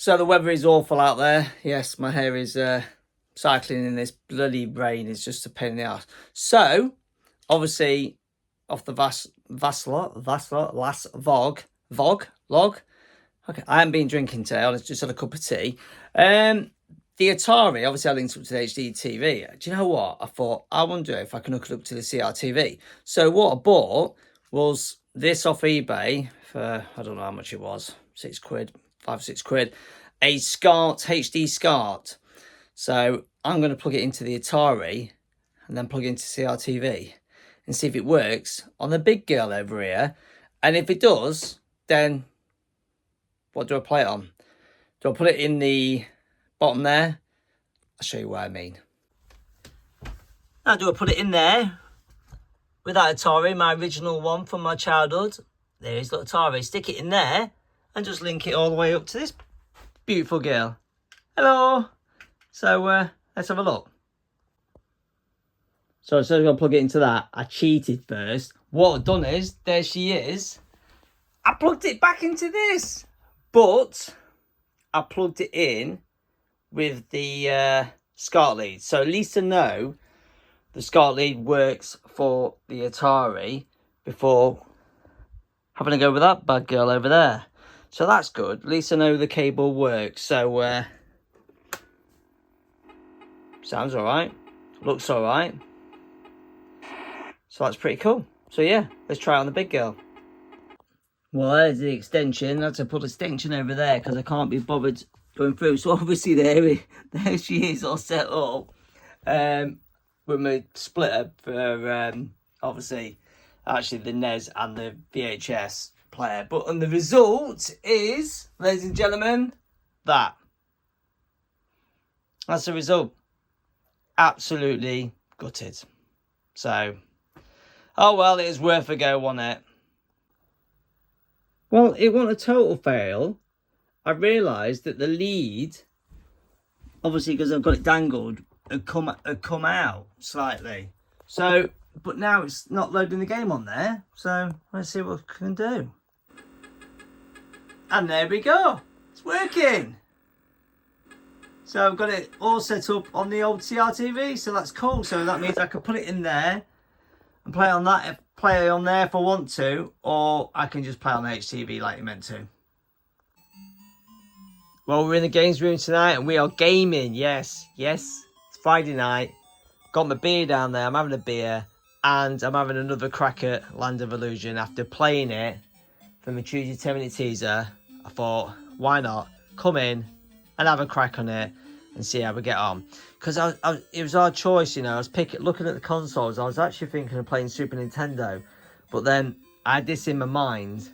So the weather is awful out there. Yes, my hair is cycling in this bloody rain. It's just a pain in the ass. So, obviously, off the last vlog. Okay, I haven't been drinking today. I just had a cup of tea. The Atari, obviously I linked up to the HD TV. Do you know what? I thought, I wonder if I can hook it up to the CRTV. So what I bought was this off eBay for, I don't know how much it was, £6, 5 6 quid. A SCART, HD SCART. So I'm going to plug it into the Atari and then plug it into CRTV and see if it works on the big girl over here. And if it does, then what do I play it on? Do I put it in the bottom there? I'll show you what I mean. Now, do I put it in there with that Atari, my original one from my childhood? There is the Atari. Stick it in there and just link it all the way up to this beautiful girl. Hello. So let's have a look. So instead of going to plug it into that, I cheated first. What I've done is, there she is. I plugged it back into this. But I plugged it in with the SCART lead. So at least I know the SCART lead works for the Atari before having to go with that bad girl over there. So that's good. At least I know the cable works. So sounds alright. Looks alright. So that's pretty cool. So yeah, let's try it on the big girl. Well, there's the extension. I had to put an extension over there because I can't be bothered going through. So obviously there she is all set up with my splitter for obviously actually the NES and the VHS player. But and the result is, ladies and gentlemen, that's the result. Absolutely gutted. So, oh well, it was worth a go, wasn't it? Well, it wasn't a total fail. I realised that the lead, obviously because I've got it dangled, had come out slightly. So, but now it's not loading the game on there. So let's see what we can do. And there we go. It's working. So I've got it all set up on the old CRTV. So that's cool. So that means I can put it in there and play on that. Play on there if I want to, or I can just play on the HTV like you meant to. Well, we're in the games room tonight and we are gaming. Yes, it's Friday night. Got my beer down there. I'm having a beer and I'm having another crack at Land of Illusion after playing it for my Tuesday 10-minute teaser. I thought, why not come in and have a crack on it and see how we get on. Because it was our choice, you know. I was looking at the consoles. I was actually thinking of playing Super Nintendo. But then I had this in my mind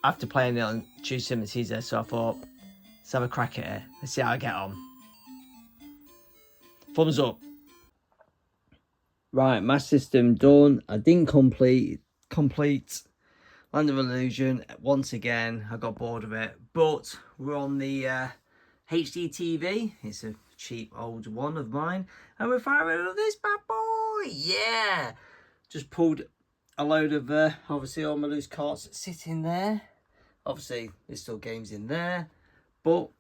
after playing it on Tuesday 10-minute teaser. So I thought, let's have a crack at it. Let's see how I get on. Thumbs up. Right, my system done. I didn't complete Land of Illusion once again. I got bored of it. But we're on the HD TV. It's a cheap old one of mine. And we're firing with this bad boy. Yeah. Just pulled a load of, obviously, all my loose carts sitting there. Obviously, there's still games in there. But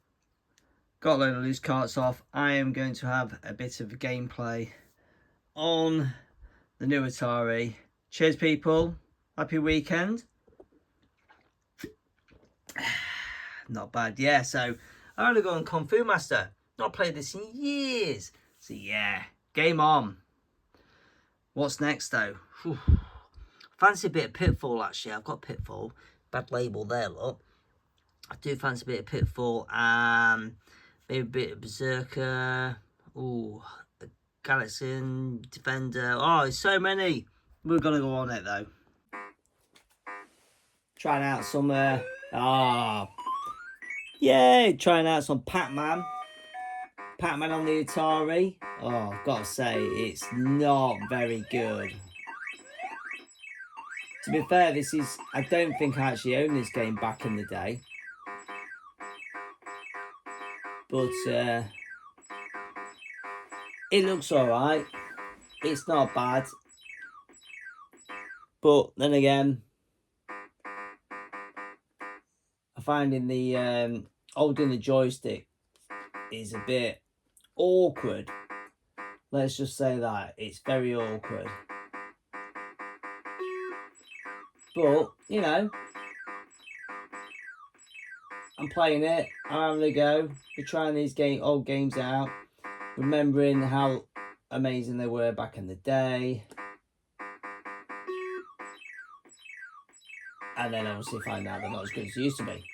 got a load of loose carts off. I am going to have a bit of gameplay on the new Atari. Cheers, people. Happy weekend. Not bad. Yeah, so I'm going to go on Kung Fu Master. Not played this in years. So yeah, game on. What's next though? Whew. Fancy a bit of Pitfall actually. I've got Pitfall. Bad label there, look. I do fancy a bit of Pitfall. Maybe a bit of Berserker. Ooh, Galaxy Defender. Oh, there's so many. We're going to go on it though. Trying out some... Yay! Trying out some Pac-Man. Pac-Man on the Atari. Oh, I've got to say, it's not very good. To be fair, this is... I don't think I actually owned this game back in the day. But, it looks alright. It's not bad. But, then again... finding the holding the joystick is a bit awkward. Let's just say that it's very awkward. But you know, I'm playing it. I'm having a go. We're trying these old games out, remembering how amazing they were back in the day. And then obviously find out they're not as good as they used to be.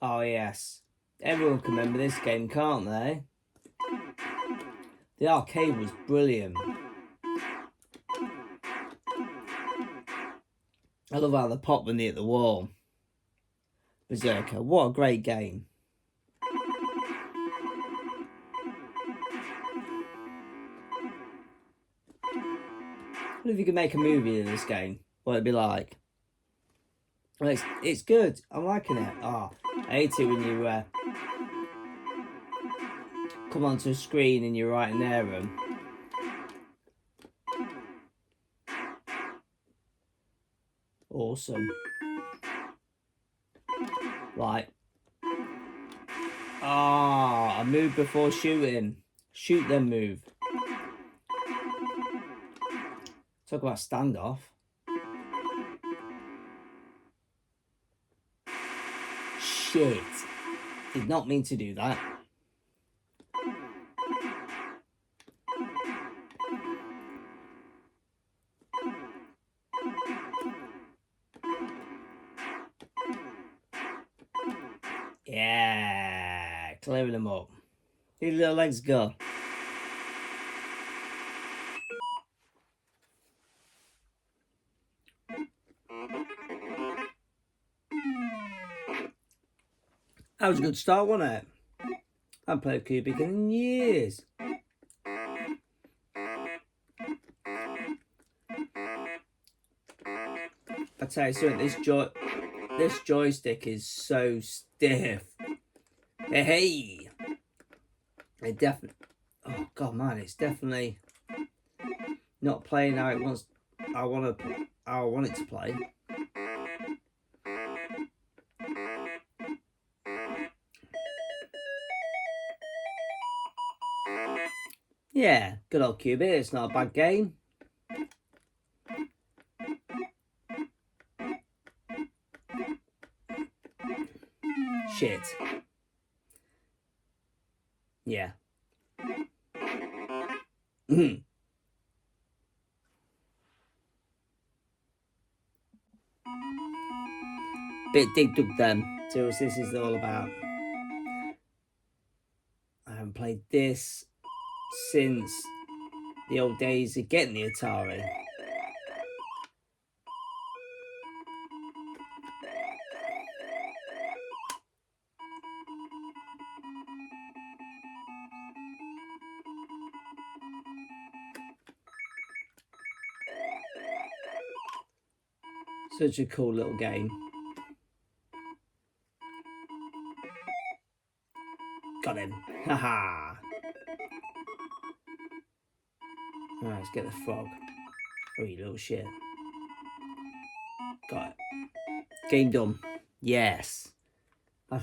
Oh yes, everyone can remember this game, can't they? The arcade was brilliant. I love how they pop when they hit the wall. Berserker, what a great game. What if you could make a movie of this game? What it'd be like? Well, it's good. I'm liking it. Oh, I hate it when you come onto a screen and you're right in there room. Awesome. Right. Ah, I move before shooting. Shoot then move. Talk about standoff. Shit. Did not mean to do that. Yeah, clearing them up. These little legs go. That was a good start, wasn't it? I haven't played Cubic in years. I tell you something, this joystick is so stiff. Hey, it definitely. Oh god, man, it's definitely not playing how it wants. I want it to play. Yeah, good old Cubit. It's not a bad game. Shit. Yeah. Bit dig dug then. See what this is all about. I haven't played this since the old days of getting the Atari. Such a cool little game. Got him. Haha. Alright, let's get the frog. Oh, you little shit. Got it. Game done. Yes. Oh.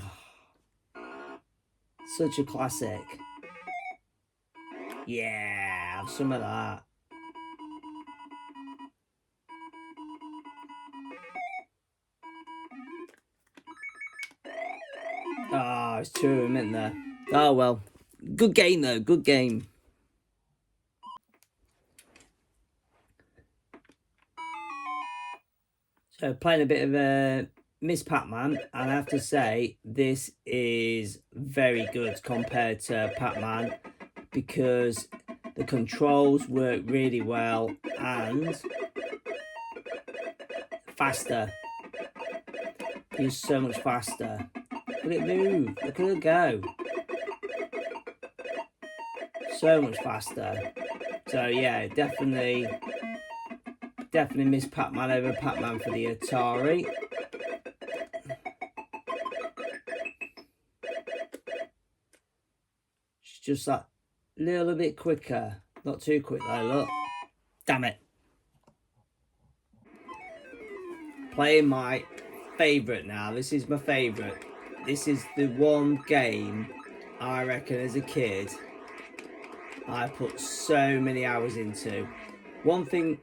Such a classic. Yeah, have some of that. Ah, it's two of them in there. Oh well. Good game though, good game. So playing a bit of Miss Pac-Man, and I have to say this is very good compared to Pac-Man because the controls work really well and faster. It's so much faster. Look at it move. Look at it go. So much faster. So yeah, definitely miss Pac-Man over Pac-Man for the Atari. just that little bit quicker. Not too quick though, look. Damn it. Playing my favourite now. This is my favourite. This is the one game I reckon as a kid I put so many hours into. One thing,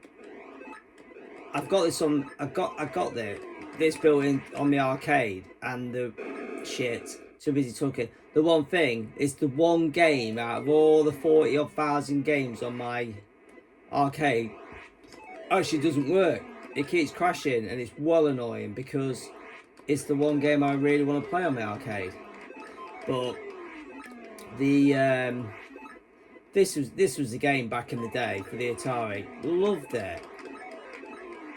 I've got this on, I got this built in on the arcade, and the shit, too busy talking. The one thing is the one game out of all the 40-odd thousand games on my arcade actually doesn't work. It keeps crashing and it's well annoying because it's the one game I really want to play on the arcade. But the this was the game back in the day for the Atari. Loved it.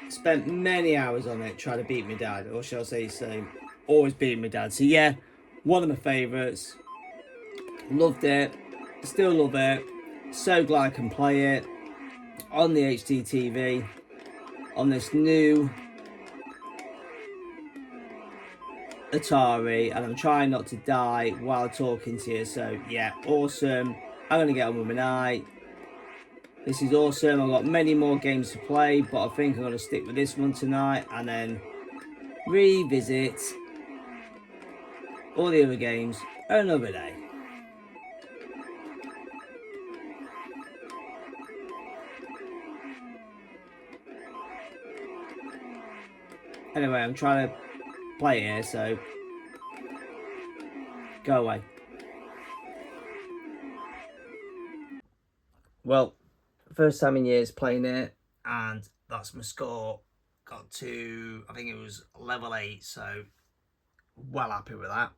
Spent many hours on it trying to beat my dad, or shall I say so, always beating my dad. So yeah, one of my favourites. Loved it. Still love it. So glad I can play it on the HD TV on this new Atari, and I'm trying not to die while talking to you. So yeah, awesome. I'm gonna get on with my night. This is awesome. I've got many more games to play, but I think I'm gonna stick with this one tonight and then revisit all the other games another day. Anyway, I'm trying to play here, so go away. Well, first time in years playing it, and that's my score. Got to, I think it was level 8, so well happy with that.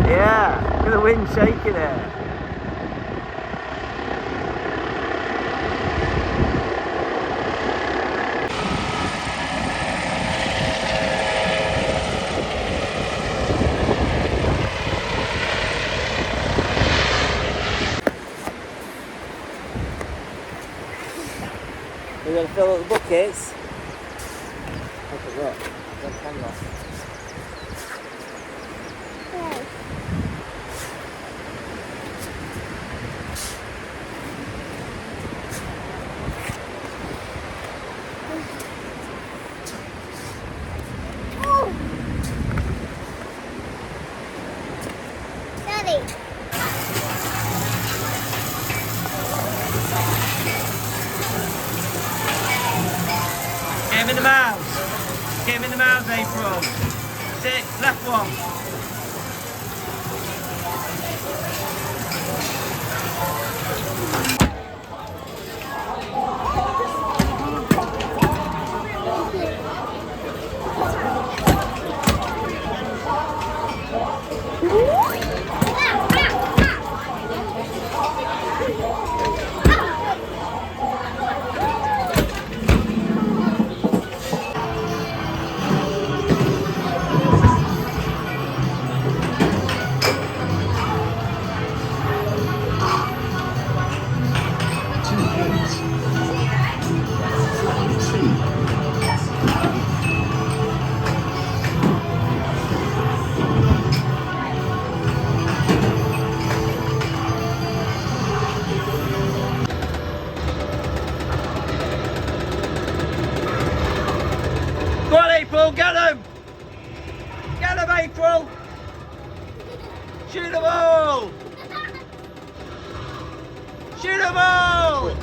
Yeah, look at the wind shaking it. We're going to fill up the buckets. Okay, look, there's a camera. Get him in the mouth. Get him in the mouth, April. Sit, left one. Go on, April, get him! Get him, April! Shoot them all! Shoot them all!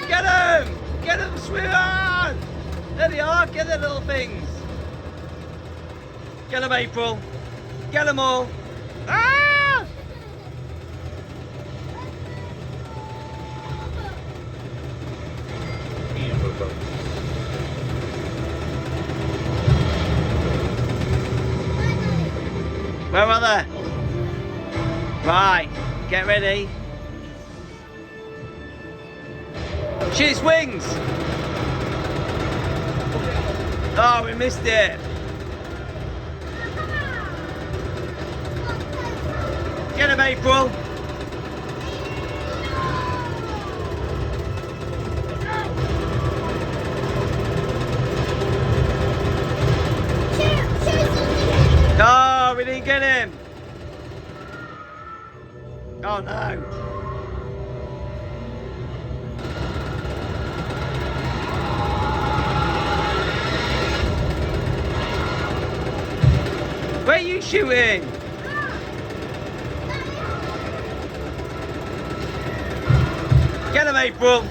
Get him! Get him, sweetheart! There they are, get the little things! Get them, April! Get them all! Ah! Where are they? Right, get ready. Shoot its wings! Oh, we missed it. Get him, April. No, we didn't get him. Oh no. Where are you shooting? Get him, April.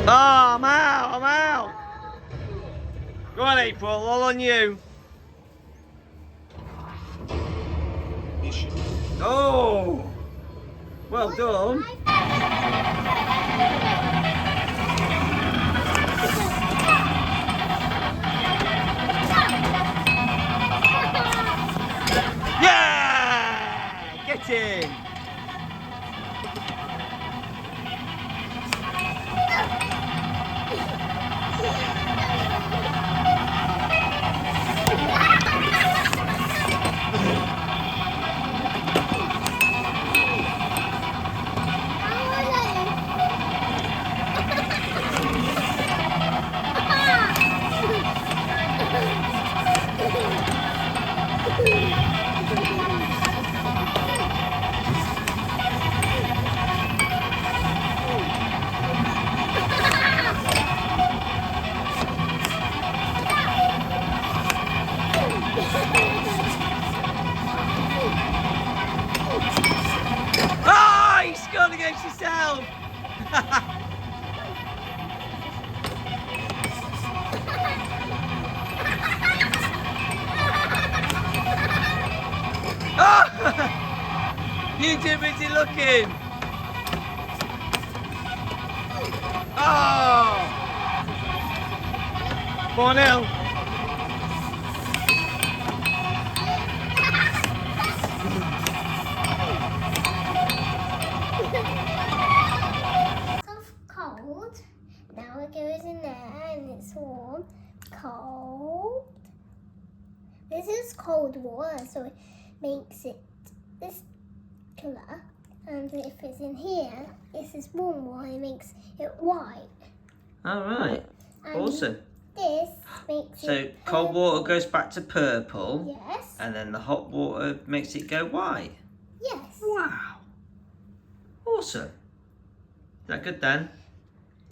Oh, I'm out, I'm out. Go on, April, all on you. Oh, well done. Yeah! Get in. Ah, you scored against yourself. Oh, you too busy looking. Oh, 4-0. Cold. Now it goes in there and it's warm. Cold. This is cold water, so it makes it this colour. And if it's in here, this is warm water, it makes it white. All right, And awesome. This makes So it cold purple. water goes back to purple. Yes. And then the hot water makes it go white. Yes. Wow. Awesome. Is that good then?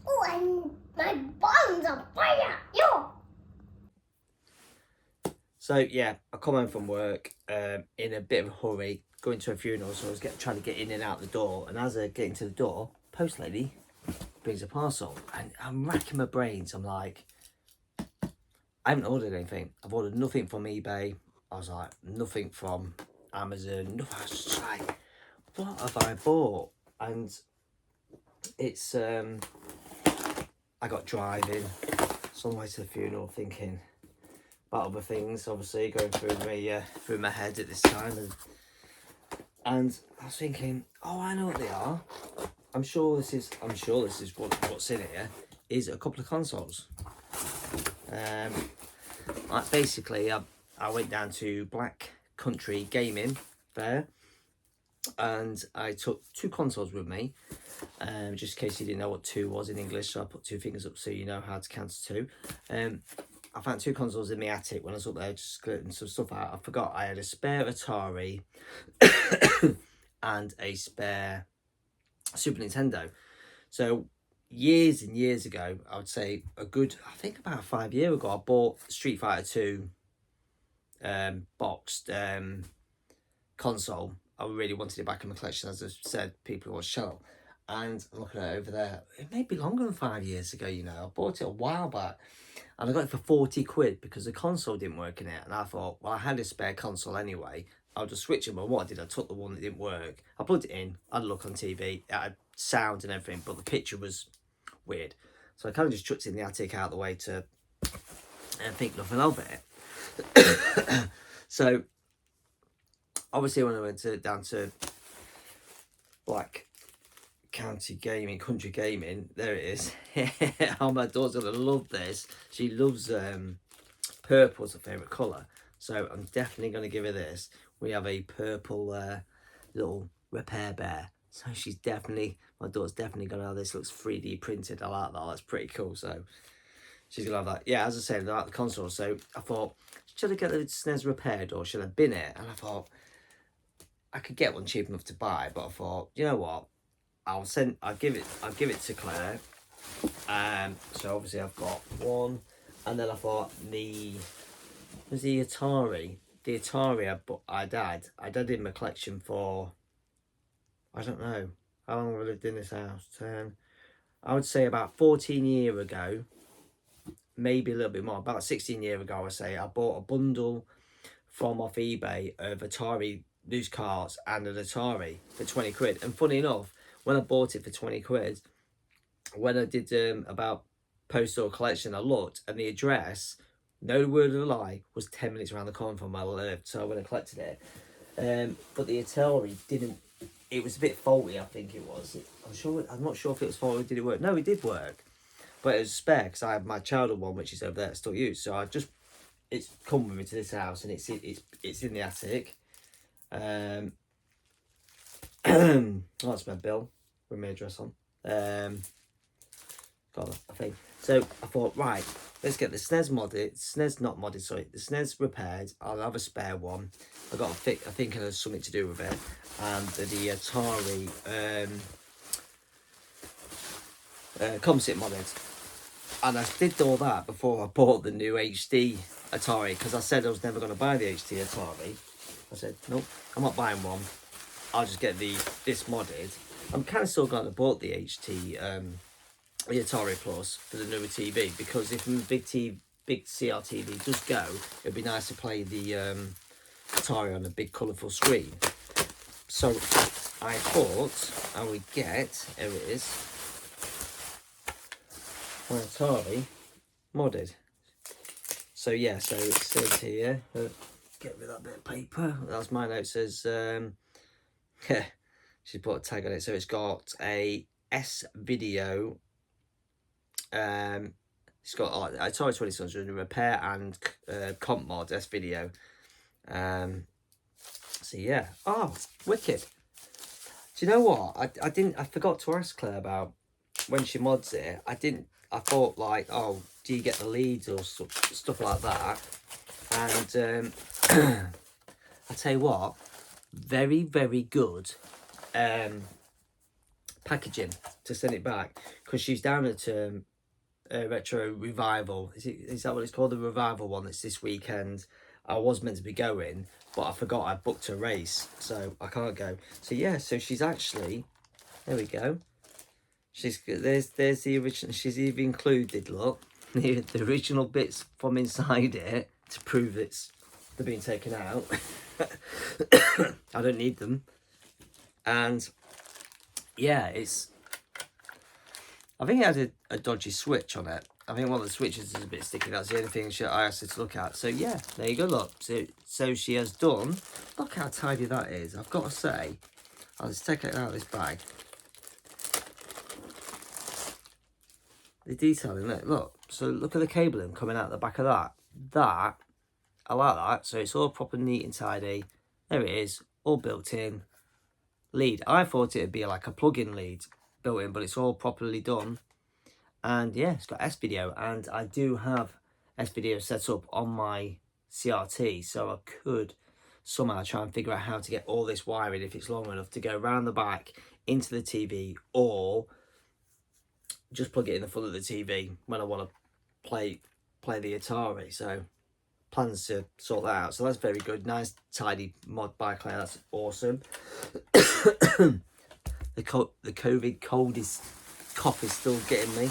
Oh, and my bones are fire! Yo! So yeah, I come home from work in a bit of a hurry, going to a funeral, so I was trying to get in and out the door. And as I get into the door, post lady brings a parcel, and I'm racking my brains. I'm like, I haven't ordered anything. I've ordered nothing from eBay. I was like, nothing from Amazon. Nothing. I was just like, what have I bought? And it's I got driving some way to the funeral, thinking about other things, obviously going through my head at this time, and I was thinking, oh, I know what they are. I'm sure this is what's in here is a couple of consoles. Like basically, I went down to Black Country Gaming Fair, and I took 2 consoles with me. Just in case you didn't know what 2 was in English, so I put 2 fingers up so you know how to count to 2. I found 2 consoles in my attic when I was up there just getting some stuff out. I forgot I had a spare Atari and a spare Super Nintendo. So years and years ago, I would say I think about 5 years ago, I bought Street Fighter 2 boxed console. I really wanted it back in my collection, as I said, people watch channel. And I'm looking at it over there. It may be longer than 5 years ago, you know. I bought it a while back. And I got it for 40 quid because the console didn't work in it. And I thought, well, I had a spare console anyway. I'll just switch it. But what I did, I took the one that didn't work. I plugged it in. I had a look on TV. It had sound and everything. But the picture was weird. So I kind of just chucked it in the attic out of the way to think nothing of it. So obviously when I went down to like county gaming, country gaming, there it is. Oh, my daughter's gonna love this. She loves purple's her favourite colour, so I'm definitely gonna give her this. We have a purple little repair bear, so my daughter's definitely gonna have this. Looks 3D printed. I like that. That's pretty cool. So she's gonna have that. Yeah, as I said, I like the console. So I thought, should I get the SNES repaired or should I bin it? And I thought I could get one cheap enough to buy, but I thought, you know what? I'll give it to Claire. So obviously I've got one, and then I thought the Atari. The Atari I'd had in my collection for, I don't know how long have I lived in this house. I would say about 14 years ago, maybe a little bit more. About 16 years ago, I would say I bought a bundle from off eBay of Atari loose carts and an Atari for 20 quid. And funny enough, when I bought it for 20 quid, when I did about postal collection, I looked and the address, no word of a lie, was 10 minutes around the corner from where I lived. So I went and collected it. But the Atari didn't, it was a bit faulty, I think it was. I'm not sure if it was faulty. Did it work? No, it did work. But it was spare because I have my childhood one, which is over there, still used. So it's come with me to this house and it's in the attic. Oh, that's my bill with my address on. Got a thing. So I thought, right, let's get the SNES the SNES repaired. I'll have a spare one. I think it has something to do with it. And the Atari composite modded. And I did all that before I bought the new HD Atari, because I said I was never going to buy the HD Atari. I said, nope, I'm not buying one. I'll just get this modded. I'm kind of still glad I bought the the Atari Plus for the newer TV, because if my big CRTV does go, it'd be nice to play the Atari on a big colourful screen. So I thought I would get, here it is, my Atari modded. So yeah, so it says here, get rid of that bit of paper. That's my note. Says she put a tag on it. So it's got a S video. It's got Atari 2600 repair and comp mod S video. So yeah. Oh, wicked. Do you know what? I forgot to ask Claire about when she mods it. I thought like, oh, do you get the leads or stuff like that? And I tell you what, very, very good packaging to send it back, because she's down at Retro Revival. Is that what it's called? The Revival one that's this weekend. I was meant to be going, but I forgot I booked a race, so I can't go. So yeah, so she's actually, there we go. There's the original. She's even included, look, the original bits from inside it to prove they're being taken out. I don't need them. And yeah, I think it had a dodgy switch on it. I think one of the switches is a bit sticky. That's the only thing I asked her to look at. So yeah, there you go, look. So she has done, look how tidy that is. I've got to say, I'll just take it out of this bag. The detailing, look. So look at the cabling coming out the back of that. I like that. So it's all proper neat and tidy. There it is, all built in. Lead. I thought it'd be like a plug-in lead built in, but it's all properly done. And yeah, it's got S-Video, and I do have S-Video set up on my CRT, so I could somehow try and figure out how to get all this wiring, if it's long enough, to go around the back into the TV, or just plug it in the front of the TV when I want to play the Atari. So plans to sort that out. So that's very good. Nice tidy mod by Claire. That's awesome. The COVID cough is still getting me.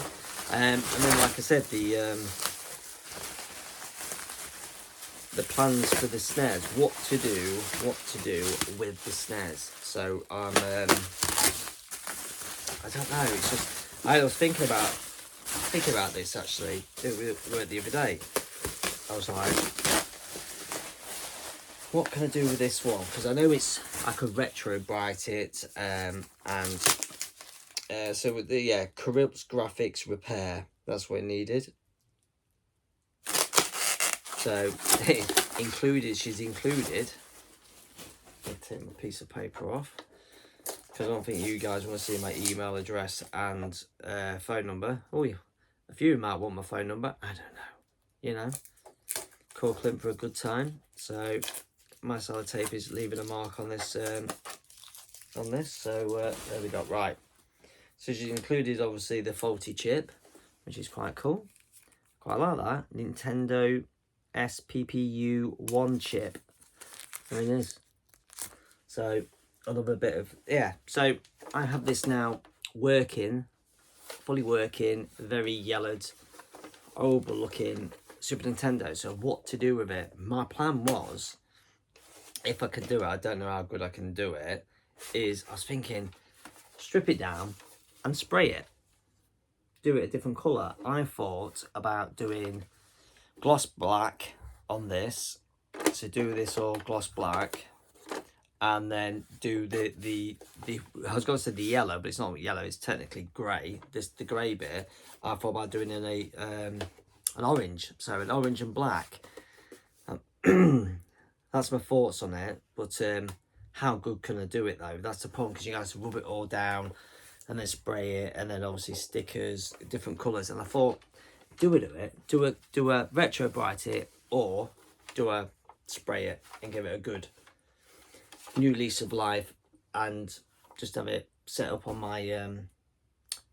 And then, like I said, the plans for the SNES, what to do with the SNES. So I don't know. It's just, I was thinking about this actually the other day. I was like, what can I do with this one? Because I know I could retro bright it, so with the Corrupts graphics repair, that's what it needed. So she's included. I'll take my piece of paper off because I don't think you guys want to see my email address and phone number. Oh, a few might want my phone number. I don't know. You know, call Clint for a good time. So my sellotape is leaving a mark on this. So there we go. Right. So she's included obviously the faulty chip, which is quite cool. Quite like that. Nintendo SPPU1 chip. There it is. So another bit of, so I have this now working, fully working, very yellowed, horrible looking Super Nintendo. So what to do with it? My plan was, if I could do it, I don't know how good I can do it, is I was thinking strip it down and spray it. Do it a different colour. I thought about doing gloss black on this. So do this all gloss black. And then do the I was going to say the yellow, but it's not yellow, it's technically grey. The grey bit, I thought about doing in an orange. So an orange and black. That's my thoughts on it. But how good can I do it though? That's the problem, because you guys rub it all down and then spray it, and then obviously stickers, different colours. And I thought, do a retro bright it, or do a spray it and give it a good new lease of life, and just have it set up on my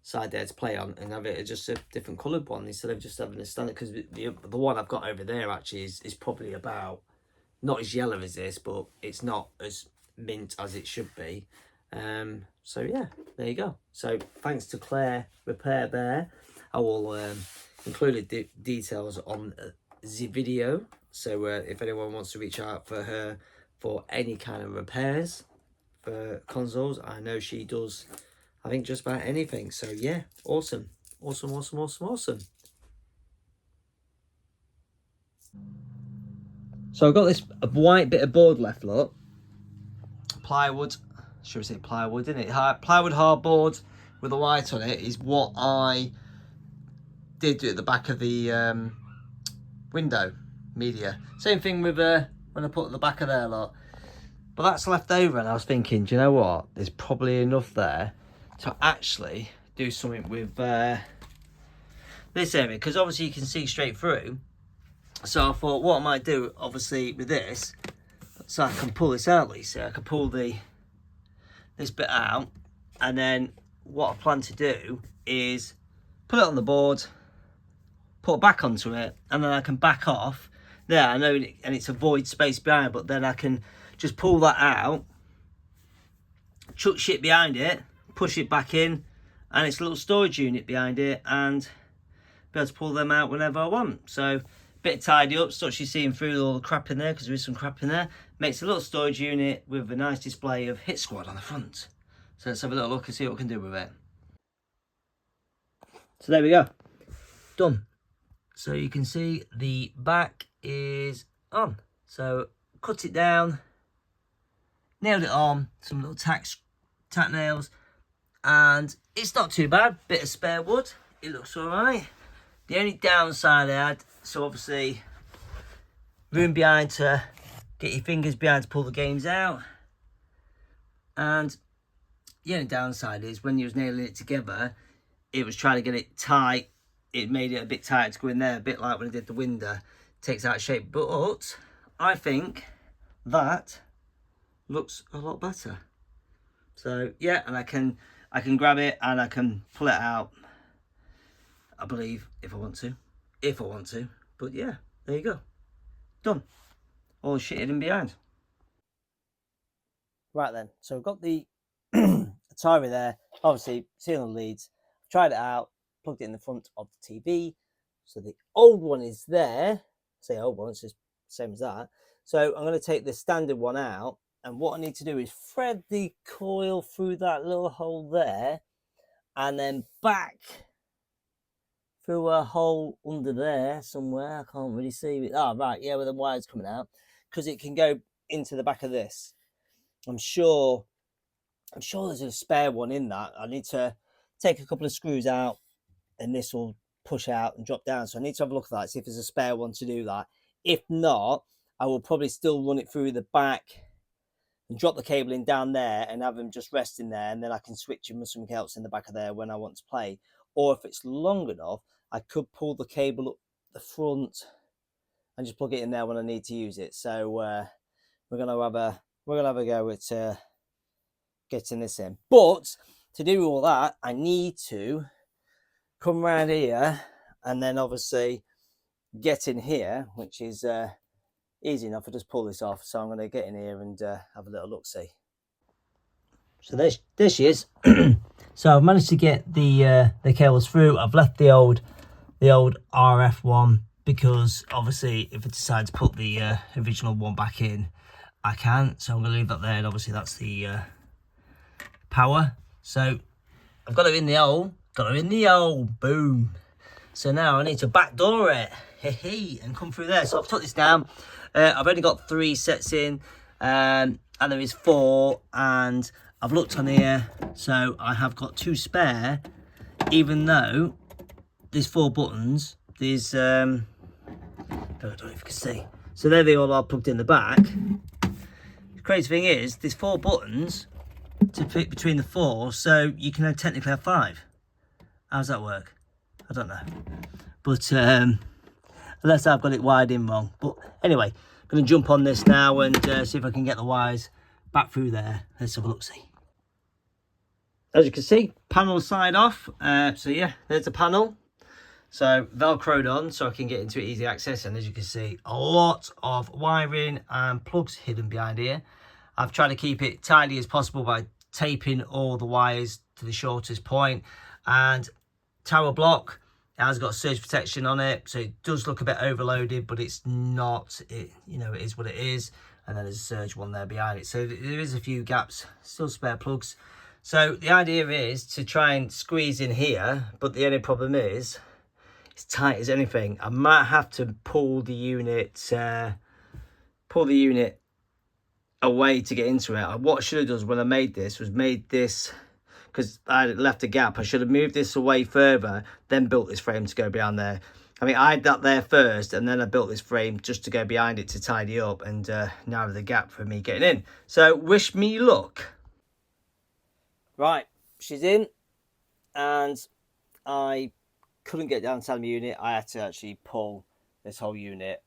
side there to play on, and have it just a different coloured one instead of just having a standard, because the one I've got over there actually is probably about not as yellow as this, but it's not as mint as it should be. So yeah, there you go. So thanks to Claire Repair there. I will include the details on the video, so if anyone wants to reach out for her for any kind of repairs for consoles, I know she does, I think, just about anything. So yeah, awesome. So I've got this white bit of board left, look. Plywood, should we say plywood, isn't it? Plywood hardboard with a white on it is what I did do at the back of the window media. Same thing with when I put at the back of there, look. But that's left over, and I was thinking, do you know what? There's probably enough there to actually do something with this area, because obviously you can see straight through. So I thought, what I might do, obviously, with this, so I can pull this out, Lisa. I can pull this bit out, and then what I plan to do is put it on the board, put it back onto it, and then I can back off. There, I know, and it's a void space behind, but then I can just pull that out, chuck shit behind it, push it back in, and it's a little storage unit behind it, and be able to pull them out whenever I want. So, bit of tidy up, stops you seeing through all the crap in there, because there is some crap in there. Makes a little storage unit with a nice display of Hit Squad on the front. So let's have a little look and see what we can do with it. So there we go, done. So you can see the back is on. So cut it down, nailed it on, some little tack nails, and it's not too bad. Bit of spare wood, it looks all right. The only downside I had, so obviously room behind to get your fingers behind to pull the games out, and the only downside is when you was nailing it together, it was trying to get it tight. It made it a bit tight to go in there, a bit like when I did the window. Takes out shape, but I think that looks a lot better. So yeah, and I can grab it and I can pull it out, I believe, if I want to. But yeah, there you go, done. All shit hidden behind. Right then, so we've got the Atari there, obviously seeing the leads. I've tried it out, plugged it in the front of the TV. So the old one is there. Say old one, it's just the same as that. So I'm going to take the standard one out, and what I need to do is thread the coil through that little hole there, and then back through a hole under there somewhere. I can't really see it. Oh, right, yeah, where the wire's coming out, because it can go into the back of this. I'm sure there's a spare one in that. I need to take a couple of screws out and this will push out and drop down. So I need to have a look at that, see if there's a spare one to do that. If not, I will probably still run it through the back and drop the cable in down there and have them just resting there, and then I can switch them with something else in the back of there when I want to play. Or if it's long enough, I could pull the cable up the front and just plug it in there when I need to use it. So we're gonna have a go at getting this in. But to do all that, I need to come around here and then obviously get in here, which is easy enough. I just pull this off. So I'm going to get in here and have a little look see. So there she is. So I've managed to get the cables through. I've left the old RF one because obviously if I decide to put the original one back in, I can. So I'm going to leave that there, and obviously that's the power. So I've got it in the hole. Boom. So now I need to backdoor it, and come through there. So I've took this down. I've only got 3 sets in, and there is 4, and I've looked on here, so I have got 2 spare, even though there's 4 buttons. There's, I don't know if you can see. So there they all are plugged in the back. The crazy thing is, there's 4 buttons to fit between the 4, so you can technically have 5. How does that work? I don't know. But unless I've got it wired in wrong. But anyway, I'm going to jump on this now and see if I can get the wires back through there. Let's have a look see. As you can see, panel side off. So yeah, there's the panel. So velcroed on so I can get into easy access. And as you can see, a lot of wiring and plugs hidden behind here. I've tried to keep it tidy as possible by taping all the wires to the shortest point. And tower block has got surge protection on it, so it does look a bit overloaded, but it's not. It is what it is. And then there's a surge one there behind it, so there is a few gaps, still spare plugs. So the idea is to try and squeeze in here, but the only problem is it's tight as anything. I might have to pull the unit away to get into it. What I should have done when I made this was because I left a gap. I should have moved this away further, then built this frame to go behind there. I mean, I had that there first, and then I built this frame just to go behind it to tidy up and narrow the gap for me getting in. So, wish me luck. Right, she's in, and I couldn't get down inside the unit. I had to actually pull this whole unit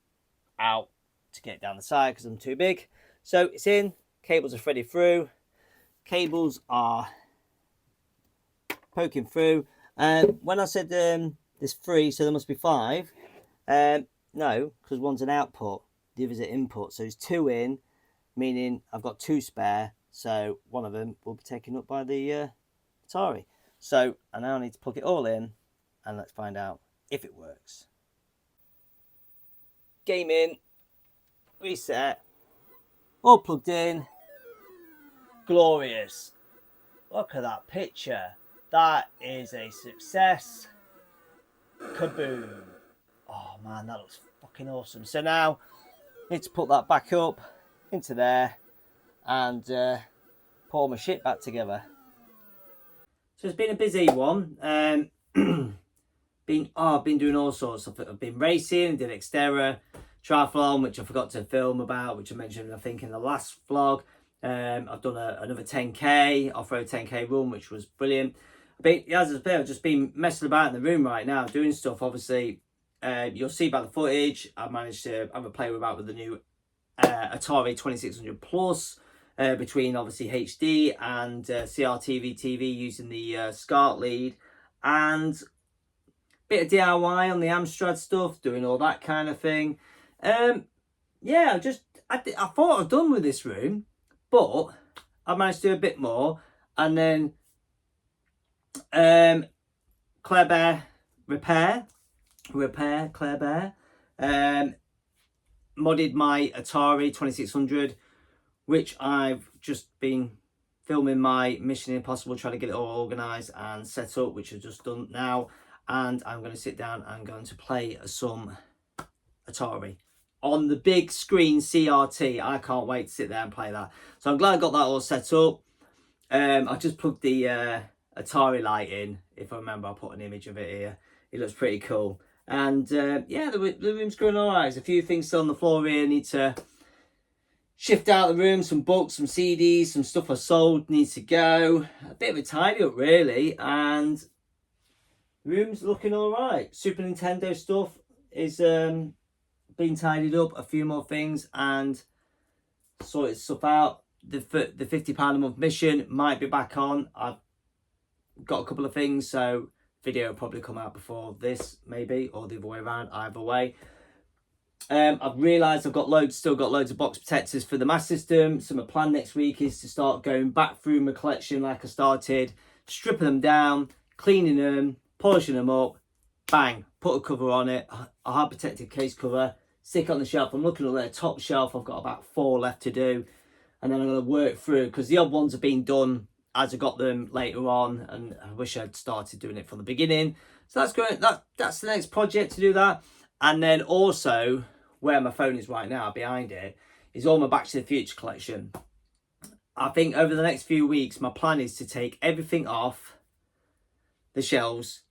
out to get down the side because I'm too big. So, it's in. Cables are threaded through. Cables are poking through. When I said there's 3, so there must be 5. No, because one's an output, the other's an input. So there's 2 in, meaning I've got 2 spare. So one of them will be taken up by the Atari. So I now need to plug it all in, and let's find out if it works. Game in, reset, all plugged in. Glorious. Look at that picture. That is a success. Kaboom. Oh man, that looks fucking awesome. So now I need to put that back up into there and put all my shit back together. So it's been a busy one. I've been doing all sorts of stuff. I've been racing, did Xterra triathlon, which I forgot to film about, which I mentioned I think in the last vlog. I've done another 10k off-road 10k run, which was brilliant. I've just been messing about in the room right now, doing stuff. Obviously, you'll see by the footage, I managed to have a play about with the new Atari 2600 Plus, between obviously HD and CRTV TV using the SCART lead, and bit of DIY on the Amstrad stuff, doing all that kind of thing. Yeah, I thought I'd done with this room, but I managed to do a bit more, and then Claire Bear repair Claire Bear modded my Atari 2600, which I've just been filming my Mission Impossible, trying to get it all organised and set up, which I've just done now, and I'm going to sit down and going to play some Atari on the big screen CRT. I can't wait to sit there and play that. So I'm glad I got that all set up. I just plugged the Atari light in. If I remember, I'll put an image of it here. It looks pretty cool. And yeah, the room's going all right. There's a few things still on the floor here. I need to shift out the room. Some books, some CDs, some stuff I sold needs to go. A bit of a tidy up, really. And the room's looking all right. Super Nintendo stuff is being tidied up. A few more things and sorted stuff out. The £50 a month mission might be back on. I've got a couple of things, so video will probably come out before this, maybe, or the other way around. Either way, I've realised I've still got loads of box protectors for the Master System. So my plan next week is to start going back through my collection like I started, stripping them down, cleaning them, polishing them up, bang, put a cover on it, a hard protected case cover, stick it on the shelf. I'm looking at the top shelf. I've got about 4 left to do. And then I'm going to work through, because the odd ones have been done as I got them later on, and I wish I'd started doing it from the beginning. So that's going. That's the next project to do that. And then also, where my phone is right now, behind it, is all my Back to the Future collection. I think over the next few weeks, my plan is to take everything off the shelves,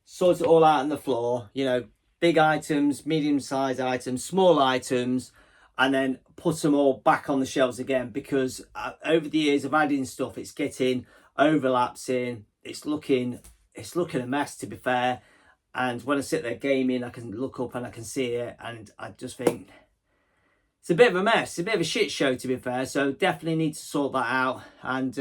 sort it all out on the floor. You know, big items, medium-sized items, small items, and then put them all back on the shelves again, because over the years of adding stuff, it's getting overlapsing. It's looking a mess, to be fair. And when I sit there gaming, I can look up and I can see it, and I just think it's a bit of a mess. It's a bit of a shit show, to be fair. So definitely need to sort that out. And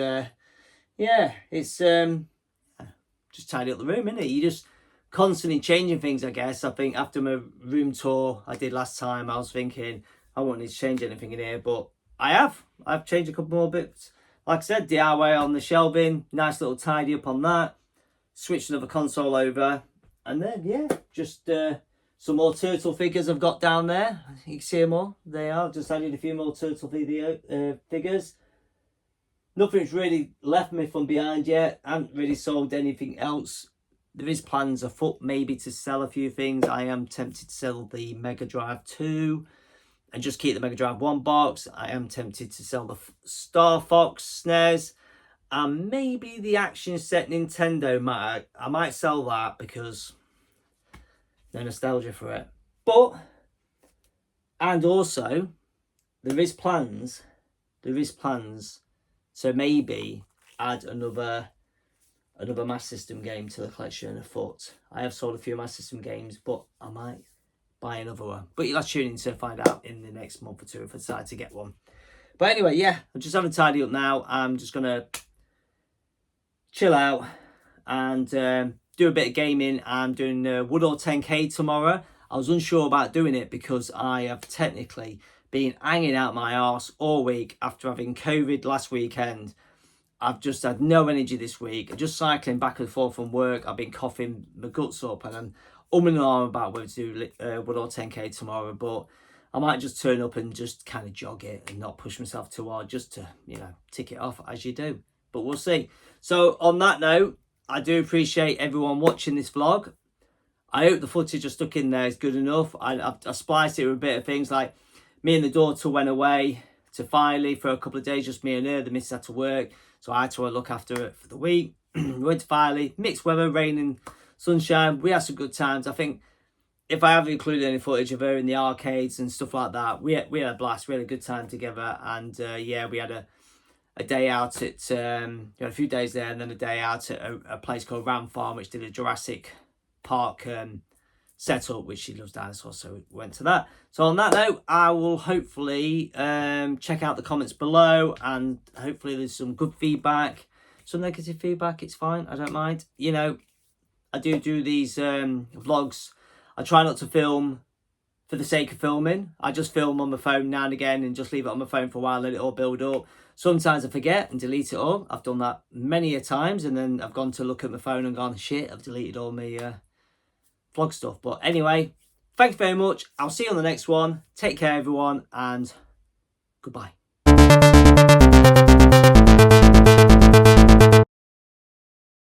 yeah, it's just tidy up the room, isn't it? You just constantly changing things, I guess. I think after my room tour I did last time, I was thinking I won't need to change anything in here, but I've changed a couple more bits. Like I said, DIY on the shelving, nice little tidy up on that, switched another console over, and then yeah, just some more turtle figures I've got down there. You can see them all. They are. Just added a few more turtle figures. Nothing's really left me from behind yet. I haven't really sold anything else. There is plans afoot maybe to sell a few things. I am tempted to sell the Mega Drive 2 and just keep the Mega Drive 1 box. I am tempted to sell the Star Fox SNES and maybe the Action Set Nintendo. I might sell that because no nostalgia for it. But, and also, there is plans to maybe add another Master System game to the collection afoot. I have sold a few Master System games, but I might buy another one. But you'll have to tune in to find out in the next month or two if I decide to get one. But anyway, yeah, I'm just having to tidy up now. I'm just going to chill out and do a bit of gaming. I'm doing Woodall 10K tomorrow. I was unsure about doing it because I have technically been hanging out my arse all week after having COVID last weekend. I've just had no energy this week. Just cycling back and forth from work. I've been coughing my guts up, and I'm and ahhing about whether to do Woodall 10K tomorrow. But I might just turn up and just kind of jog it and not push myself too hard, just to, you know, tick it off as you do. But we'll see. So on that note, I do appreciate everyone watching this vlog. I hope the footage I stuck in there is good enough. I spliced it with a bit of things like me and the daughter went away to Filey for a couple of days, just me and her. The missus had to work, so I had to look after it for the week. We went to Filey, mixed weather, rain and sunshine. We had some good times. I think if I haven't included any footage of her in the arcades and stuff like that, we had a blast. We had a good time together, and yeah, we had a day out at we had a few days there, and then a day out at a place called Ram Farm, which did a Jurassic Park setup, which she loves dinosaurs, so we went to that. So on that note, I will hopefully check out the comments below, and hopefully there's some good feedback. Some negative feedback, it's fine, I don't mind. You know, I do these vlogs. I try not to film for the sake of filming. I just film on my phone now and again and just leave it on my phone for a while, let it all build up. Sometimes I forget and delete it all. I've done that many a times, and then I've gone to look at my phone and gone, shit, I've deleted all my vlog stuff. But anyway, thanks very much. I'll see you on the next one. Take care, everyone, and goodbye.